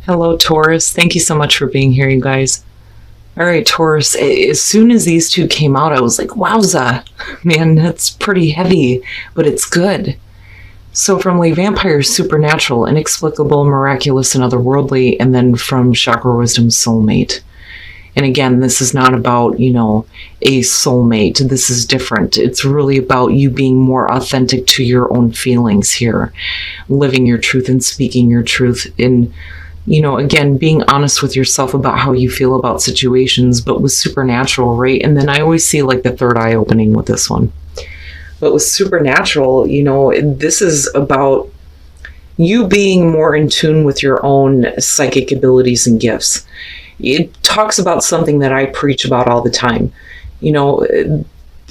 Hello, Taurus. Thank you so much for being here, you guys. All right, Taurus, as soon as these two came out, I was like, wowza, man, that's pretty heavy, but it's good. So from like vampire, supernatural, inexplicable, miraculous, and otherworldly, and then from chakra wisdom, soulmate. And again, this is not about, a soulmate. This is different. It's really about you being more authentic to your own feelings here, living your truth and speaking your truth in, again, being honest with yourself about how you feel about situations, but with supernatural, right? And then I always see like the third eye opening with this one. But with supernatural, this is about you being more in tune with your own psychic abilities and gifts. It talks about something that I preach about all the time.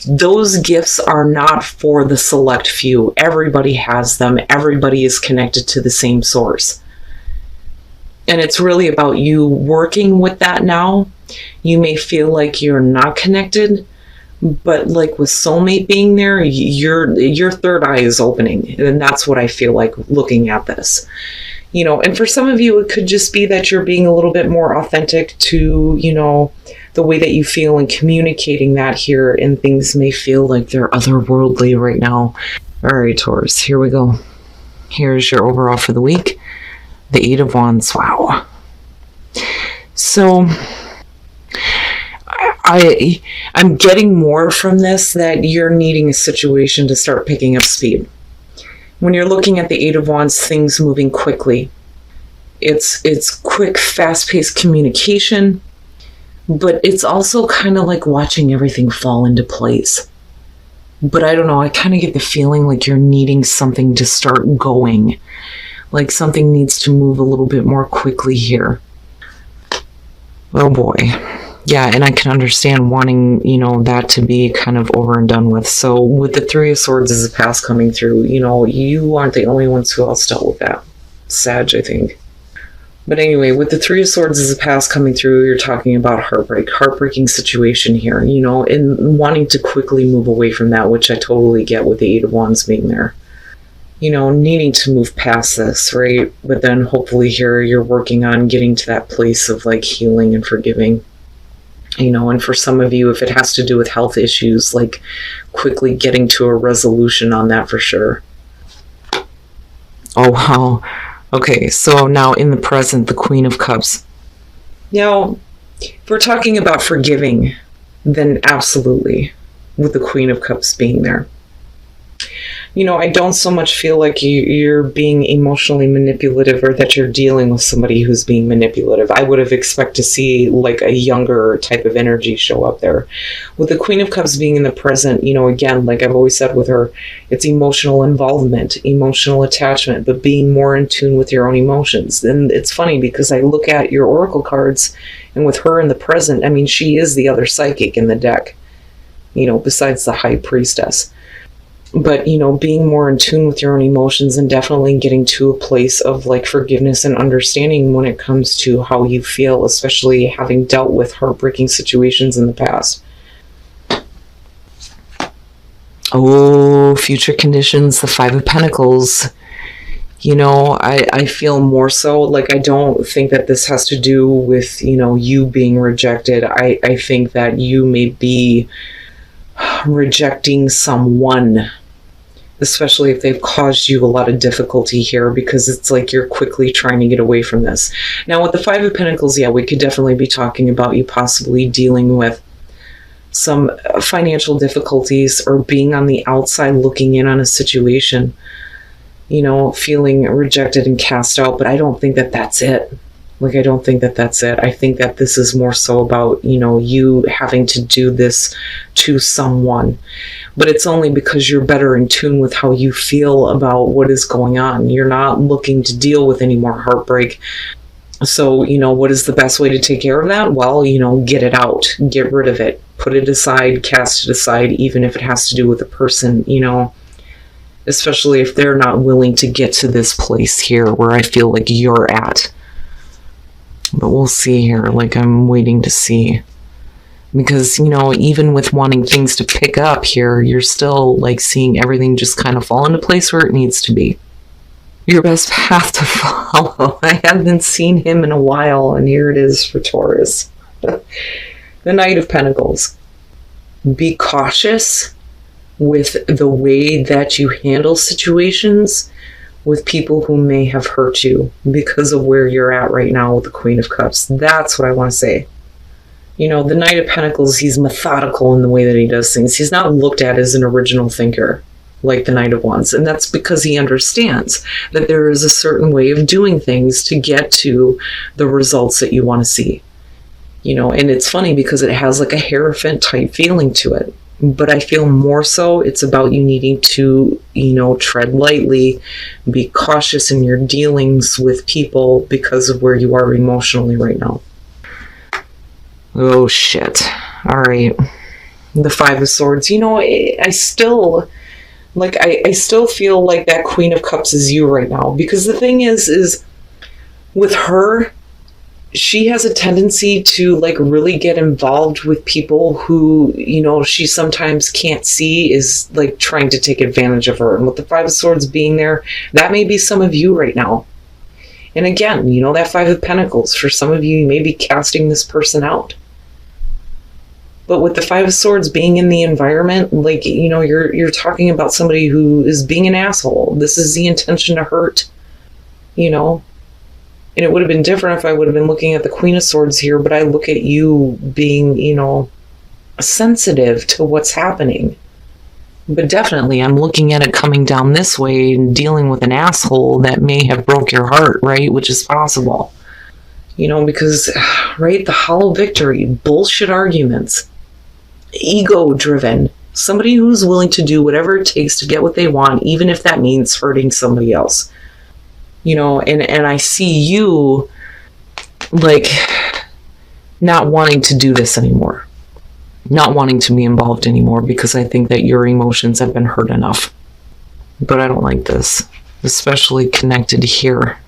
Those gifts are not for the select few. Everybody has them. Everybody is connected to the same source. And it's really about you working with that now. You may feel like you're not connected, but like with soulmate being there, your third eye is opening. And that's what I feel like looking at this. And for some of you, it could just be that you're being a little bit more authentic to, the way that you feel and communicating that here, and things may feel like they're otherworldly right now. All right, Taurus, here we go. Here's your overall for the week. The Eight of Wands. Wow. So I'm getting more from this that you're needing a situation to start picking up speed. When you're looking at the Eight of Wands, things moving quickly. It's quick, fast-paced communication, but it's also kind of like watching everything fall into place. But I don't know, I kind of get the feeling like you're needing something to start going. Like something needs to move a little bit more quickly here. Oh boy. Yeah, and I can understand wanting, that to be kind of over and done with. So with the Three of Swords as a pass coming through, you aren't the only ones who else dealt with that. Sag, I think. But anyway, with the Three of Swords as a pass coming through, you're talking about heartbreaking situation here, and wanting to quickly move away from that, which I totally get with the Eight of Wands being there. Needing to move past this, right? But then hopefully here you're working on getting to that place of like healing and forgiving. And for some of you, if it has to do with health issues, like quickly getting to a resolution on that for sure. Oh, wow. Okay, so now in the present, the Queen of Cups. Now, if we're talking about forgiving, then absolutely, with the Queen of Cups being there. I don't so much feel like you're being emotionally manipulative or that you're dealing with somebody who's being manipulative. I would have expected to see like a younger type of energy show up there. With the Queen of Cups being in the present, again, like I've always said with her, it's emotional involvement, emotional attachment, but being more in tune with your own emotions. And it's funny because I look at your oracle cards, and with her in the present, I mean, she is the other psychic in the deck, besides the High Priestess. But, being more in tune with your own emotions and definitely getting to a place of like forgiveness and understanding when it comes to how you feel, especially having dealt with heartbreaking situations in the past. Oh, future conditions, the Five of Pentacles. I feel more so like I don't think that this has to do with, you being rejected. I think that you may be rejecting someone, especially if they've caused you a lot of difficulty here, because it's like you're quickly trying to get away from this. Now with the Five of Pentacles, yeah, we could definitely be talking about you possibly dealing with some financial difficulties or being on the outside looking in on a situation, feeling rejected and cast out. But I don't think that that's it. I don't think that that's it. I think that this is more so about, you having to do this to someone. But it's only because you're better in tune with how you feel about what is going on. You're not looking to deal with any more heartbreak. So, what is the best way to take care of that? Well, get it out. Get rid of it. Put it aside. Cast it aside, even if it has to do with a person, especially if they're not willing to get to this place here where I feel like you're at. But we'll see here. I'm waiting to see. Because, even with wanting things to pick up here, you're still, seeing everything just kind of fall into place where it needs to be. your best path to follow. I haven't seen him in a while, and here it is for Taurus. The Knight of Pentacles. Be cautious with the way that you handle situations with people who may have hurt you because of where you're at right now with the Queen of Cups. That's what I want to say. You know, the Knight of Pentacles, he's methodical in the way that he does things. He's not looked at as an original thinker like the Knight of Wands. And that's because he understands that there is a certain way of doing things to get to the results that you want to see. You know, and it's funny because it has like a Hierophant type feeling to it. But I feel more so it's about you needing to, you know, tread lightly, be cautious in your dealings with people because of where you are emotionally right now. Oh, shit. All right. The Five of Swords. You know, I still, like, I still feel like that Queen of Cups is you right now. Because the thing is with her, she has a tendency to like really get involved with people who, you know, she sometimes can't see is like trying to take advantage of her. And with the Five of Swords being there, that may be some of you right now. And again, you know, that Five of Pentacles, for some of you, you may be casting this person out. But with the Five of Swords being in the environment, like, you know, you're talking about somebody who is being an asshole. This is the intention to hurt, you know. And it would have been different if I would have been looking at the Queen of Swords here, but I look at you being, you know, sensitive to what's happening. But definitely, I'm looking at it coming down this way and dealing with an asshole that may have broke your heart, right? Which is possible. You know, because, right, the hollow victory, bullshit arguments, ego-driven, somebody who's willing to do whatever it takes to get what they want, even if that means hurting somebody else. You know, and I see you, like, not wanting to do this anymore. Not wanting to be involved anymore because I think that your emotions have been hurt enough. But I don't like this, especially connected here.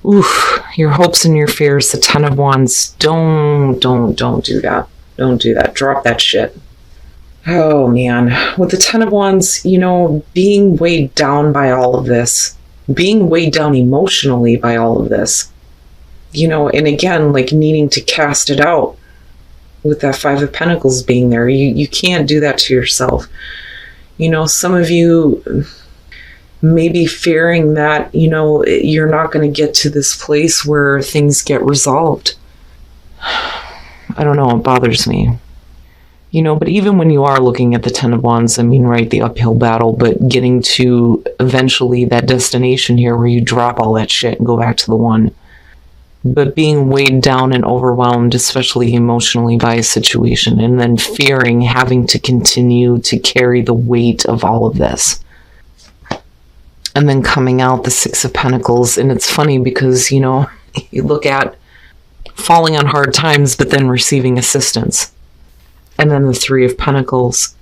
Oof, your hopes and your fears, the Ten of Wands. Don't do that. Don't do that. Drop that shit. Oh, man. With the Ten of Wands, you know, being weighed down by all of this, being weighed down emotionally by all of this, you know, and again, like needing to cast it out with that Five of Pentacles being there. You can't do that to yourself. You know, some of you may be fearing that, you know, you're not going to get to this place where things get resolved. I don't know. It bothers me. You know, but even when you are looking at the Ten of Wands, I mean, right, the uphill battle, but getting to eventually that destination here where you drop all that shit and go back to the one. But being weighed down and overwhelmed, especially emotionally, by a situation, and then fearing having to continue to carry the weight of all of this. And then coming out the Six of Pentacles, and it's funny because, you know, you look at falling on hard times, but then receiving assistance. And then the Three of Pentacles.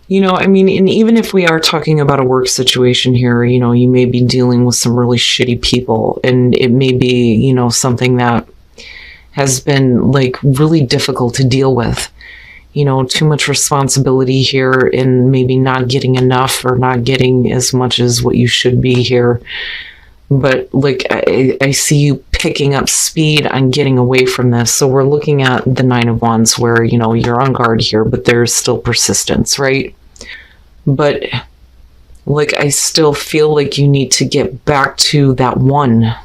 You know, I mean, and even if we are talking about a work situation here, you know, you may be dealing with some really shitty people, and it may be, you know, something that has been like really difficult to deal with. You know, too much responsibility here and maybe not getting enough or not getting as much as what you should be here. But like, I see you picking up speed on getting away from this. So we're looking at the Nine of Wands where, you know, you're on guard here, but there's still persistence, right? But like, I still feel like you need to get back to that one,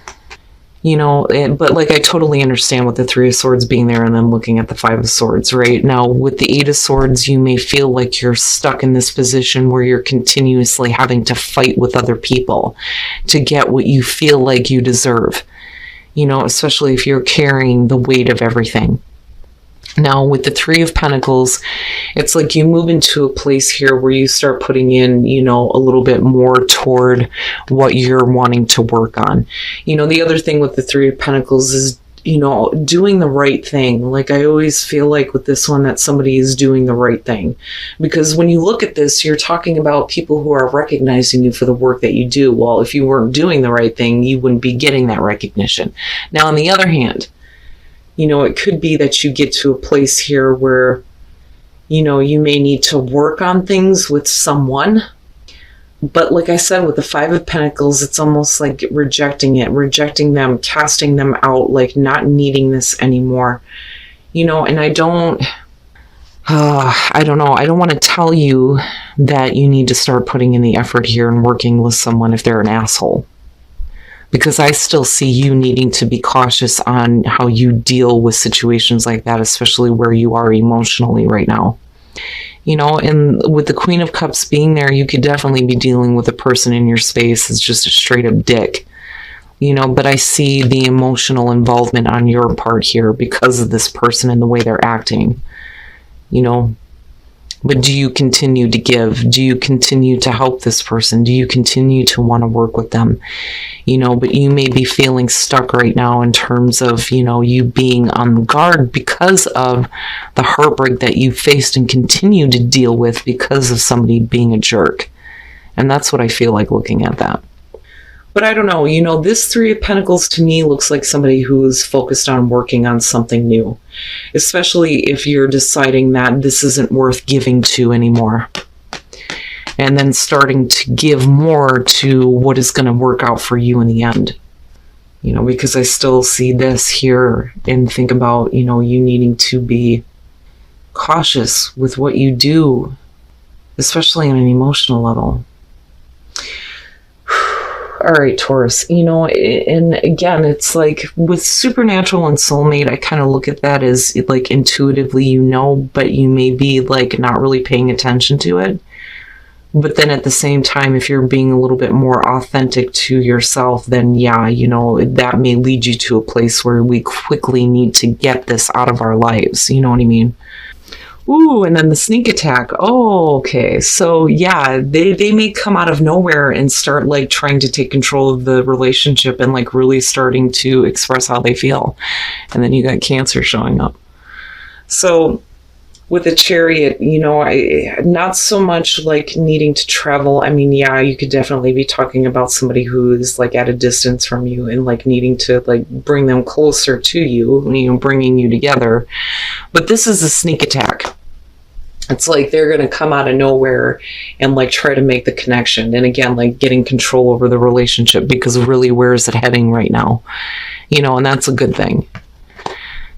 you know, but like, I totally understand with the Three of Swords being there and then looking at the Five of Swords, right? Now with the Eight of Swords, you may feel like you're stuck in this position where you're continuously having to fight with other people to get what you feel like you deserve, you know, especially if you're carrying the weight of everything. Now with the Three of Pentacles, it's like you move into a place here where you start putting in, you know, a little bit more toward what you're wanting to work on. You know, the other thing with the Three of Pentacles is, you know, doing the right thing. Like, I always feel like with this one that somebody is doing the right thing. Because when you look at this, you're talking about people who are recognizing you for the work that you do. Well, if you weren't doing the right thing, you wouldn't be getting that recognition. Now, on the other hand, you know, it could be that you get to a place here where, you know, you may need to work on things with someone, But like I said, with the Five of Pentacles, it's almost like rejecting it, rejecting them, casting them out, like not needing this anymore. You know, and I don't know. I don't want to tell you that you need to start putting in the effort here and working with someone if they're an asshole. Because I still see you needing to be cautious on how you deal with situations like that, especially where you are emotionally right now. You know, and with the Queen of Cups being there, you could definitely be dealing with a person in your space that's just a straight up dick. You know, but I see the emotional involvement on your part here because of this person and the way they're acting. You know, but do you continue to give? Do you continue to help this person? Do you continue to want to work with them? You know, but you may be feeling stuck right now in terms of, you know, you being on guard because of the heartbreak that you faced and continue to deal with because of somebody being a jerk. And that's what I feel like looking at that. But I don't know, you know, this Three of Pentacles to me looks like somebody who is focused on working on something new, especially if you're deciding that this isn't worth giving to anymore. And then starting to give more to what is going to work out for you in the end. You know, because I still see this here and think about, you know, you needing to be cautious with what you do, especially on an emotional level. All right, Taurus, you know, and again, it's like with supernatural and soulmate, I kind of look at that as like intuitively, you know, but you may be like not really paying attention to it. But then at the same time, if you're being a little bit more authentic to yourself, then yeah, you know, that may lead you to a place where we quickly need to get this out of our lives. You know what I mean? Ooh, and then the sneak attack. Oh, okay. So yeah, they may come out of nowhere and start like trying to take control of the relationship and like really starting to express how they feel. And then you got Cancer showing up. So with the Chariot, you know, not so much like needing to travel. I mean, yeah, you could definitely be talking about somebody who is like at a distance from you and like needing to like bring them closer to you, you know, bringing you together. But this is a sneak attack. It's like they're going to come out of nowhere and like try to make the connection. And again, like getting control over the relationship, because really, where is it heading right now? You know, and that's a good thing.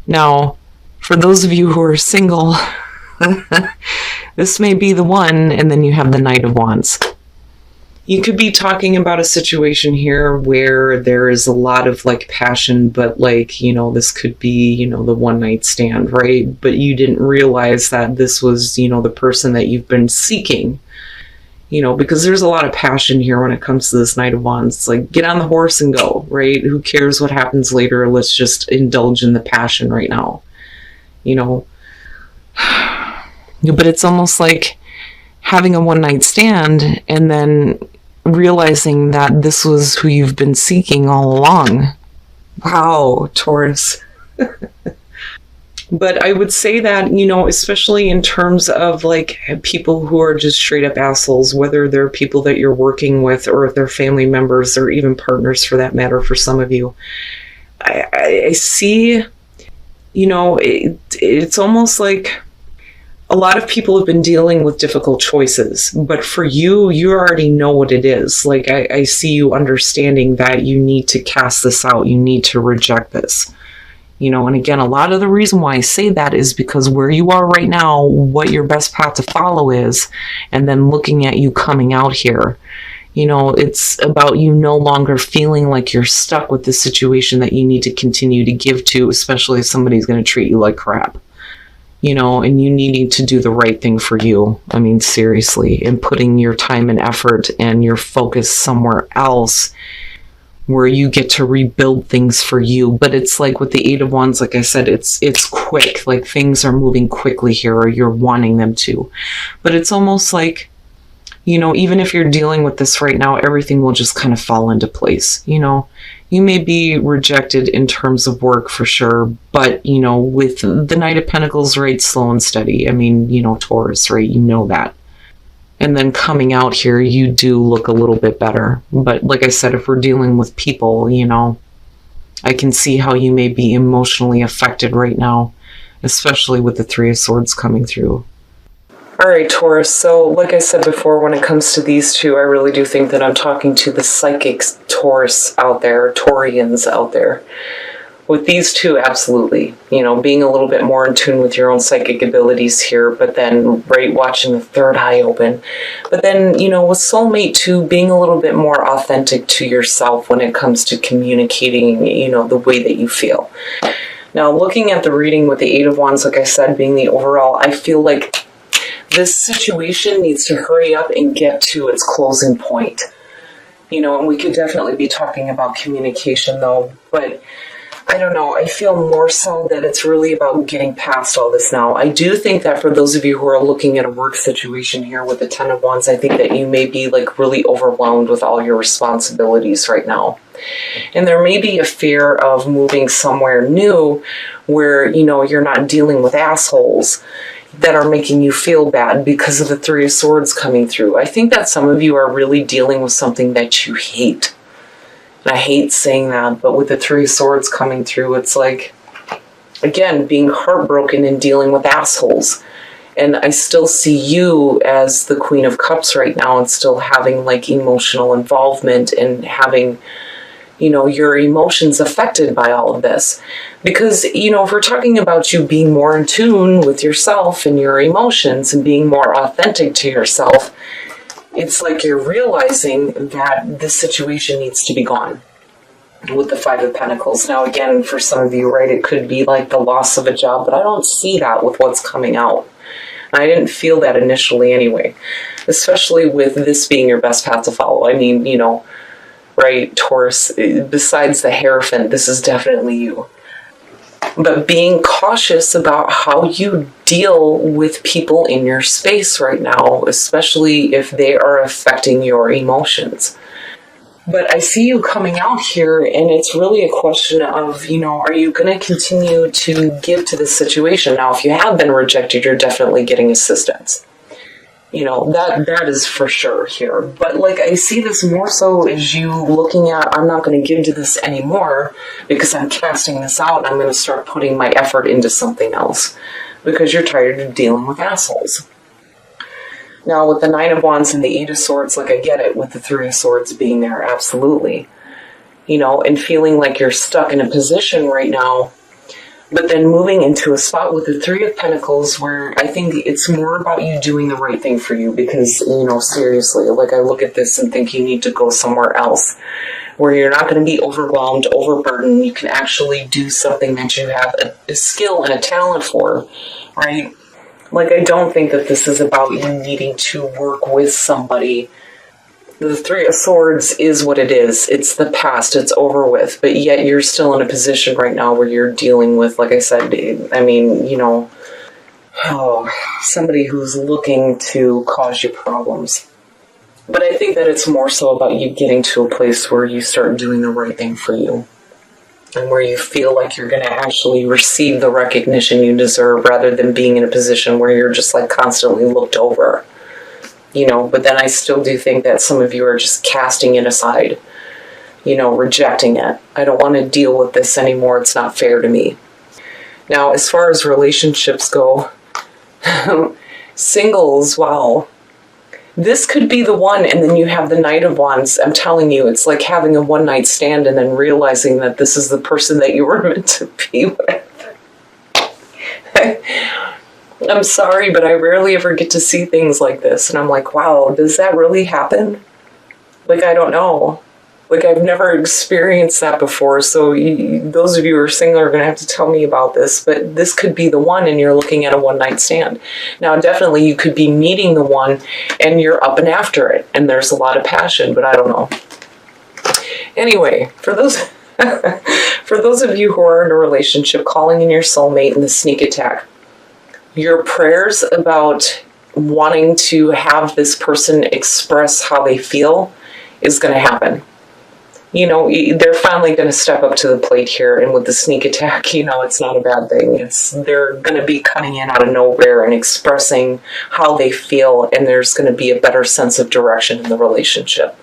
Now, for those of you who are single, this may be the one. And then you have the Knight of Wands. You could be talking about a situation here where there is a lot of like passion, but like, you know, this could be, you know, the one night stand, right? But you didn't realize that this was, you know, the person that you've been seeking, you know, because there's a lot of passion here when it comes to this Knight of Wands. It's like, get on the horse and go, right? Who cares what happens later? Let's just indulge in the passion right now, you know? But it's almost like having a one night stand and then realizing that this was who you've been seeking all along. Wow, Taurus. But I would say that, you know, especially in terms of like people who are just straight up assholes, whether they're people that you're working with or if they're family members or even partners for that matter, for some of you, I see, you know, it's almost like a lot of people have been dealing with difficult choices, but for you, you already know what it is. Like, I see you understanding that you need to cast this out. You need to reject this. You know, and again, a lot of the reason why I say that is because where you are right now, what your best path to follow is, and then looking at you coming out here. You know, it's about you no longer feeling like you're stuck with this situation that you need to continue to give to, especially if somebody's going to treat you like crap. You know, and you needing to do the right thing for you. I mean, seriously, and putting your time and effort and your focus somewhere else where you get to rebuild things for you. But it's like with the Eight of Wands, like I said, it's quick. Like things are moving quickly here, or you're wanting them to. But it's almost like, you know, even if you're dealing with this right now, everything will just kind of fall into place. You know, you may be rejected in terms of work for sure, but, you know, with the Knight of Pentacles, right, slow and steady. I mean, you know, Taurus, right, you know that. And then coming out here, you do look a little bit better. But like I said, if we're dealing with people, you know, I can see how you may be emotionally affected right now, especially with the Three of Swords coming through. All right, Taurus. So, like I said before, when it comes to these two, I really do think that I'm talking to the psychic Taurus out there, Taurians out there. With these two, absolutely. Being a little bit more in tune with your own psychic abilities here, but then, right, watching the third eye open. But then, with soulmate too, being a little bit more authentic to yourself when it comes to communicating, the way that you feel. Now, looking at the reading with the Eight of Wands, like I said, being the overall, I feel like this situation needs to hurry up and get to its closing point. And we could definitely be talking about communication though, but I don't know, I feel more so that it's really about getting past all this now. I do think that for those of you who are looking at a work situation here with the Ten of Wands, I think that you may be like really overwhelmed with all your responsibilities right now. And there may be a fear of moving somewhere new where, you're not dealing with assholes that are making you feel bad because of the Three of Swords coming through. I think that some of you are really dealing with something that you hate. And I hate saying that, but with the Three of Swords coming through, it's like, again, being heartbroken and dealing with assholes. And I still see you as the Queen of Cups right now and still having like emotional involvement and having, your emotions affected by all of this. Because, if we're talking about you being more in tune with yourself and your emotions and being more authentic to yourself, it's like you're realizing that this situation needs to be gone with the Five of Pentacles. Now, again, for some of you, right, it could be like the loss of a job, but I don't see that with what's coming out. I didn't feel that initially anyway, especially with this being your best path to follow. I mean, right, Taurus, besides the Hierophant, this is definitely you. But being cautious about how you deal with people in your space right now, especially if they are affecting your emotions. But I see you coming out here, and it's really a question of, are you going to continue to give to this situation? Now, if you have been rejected, you're definitely getting assistance. That is for sure here. But like, I see this more so as you looking at, I'm not going to give to this anymore because I'm casting this out. I'm going to start putting my effort into something else because you're tired of dealing with assholes. Now, with the Nine of Wands and the Eight of Swords, like, I get it with the Three of Swords being there, absolutely. And feeling like you're stuck in a position right now, but then moving into a spot with the Three of Pentacles where I think it's more about you doing the right thing for you because, seriously, like, I look at this and think you need to go somewhere else where you're not going to be overwhelmed, overburdened. You can actually do something that you have a skill and a talent for, right? Like, I don't think that this is about you needing to work with somebody. The Three of Swords is what it is. It's the past. It's over with. But yet you're still in a position right now where you're dealing with, like I said, somebody who's looking to cause you problems. But I think that it's more so about you getting to a place where you start doing the right thing for you. And where you feel like you're going to actually receive the recognition you deserve rather than being in a position where you're just like constantly looked over. But then I still do think that some of you are just casting it aside, rejecting it. I don't want to deal with this anymore. It's not fair to me. Now, as far as relationships go, singles, wow. This could be the one, and then you have the Knight of Wands. I'm telling you, it's like having a one-night stand and then realizing that this is the person that you were meant to be with. I'm sorry, but I rarely ever get to see things like this. And I'm like, wow, does that really happen? Like, I don't know. Like, I've never experienced that before. So those of you who are single are going to have to tell me about this. But this could be the one and you're looking at a one-night stand. Now, definitely you could be meeting the one and you're up and after it. And there's a lot of passion, but I don't know. Anyway, for those... for those of you who are in a relationship, calling in your soulmate and the sneak attack, your prayers about wanting to have this person express how they feel is going to happen. They're finally going to step up to the plate here, and with the sneak attack, it's not a bad thing. They're going to be coming in out of nowhere and expressing how they feel, and there's going to be a better sense of direction in the relationship.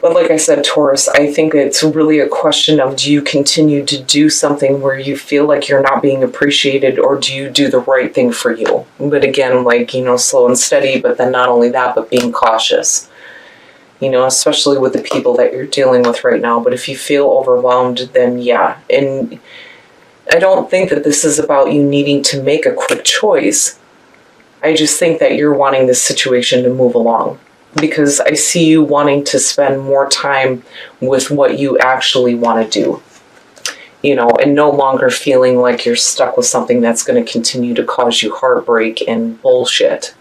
But like I said, Taurus, I think it's really a question of, do you continue to do something where you feel like you're not being appreciated, or do you do the right thing for you? But again, like, slow and steady, but then not only that, but being cautious, especially with the people that you're dealing with right now. But if you feel overwhelmed, then yeah. And I don't think that this is about you needing to make a quick choice. I just think that you're wanting this situation to move along, because I see you wanting to spend more time with what you actually want to do, and no longer feeling like you're stuck with something that's going to continue to cause you heartbreak and bullshit.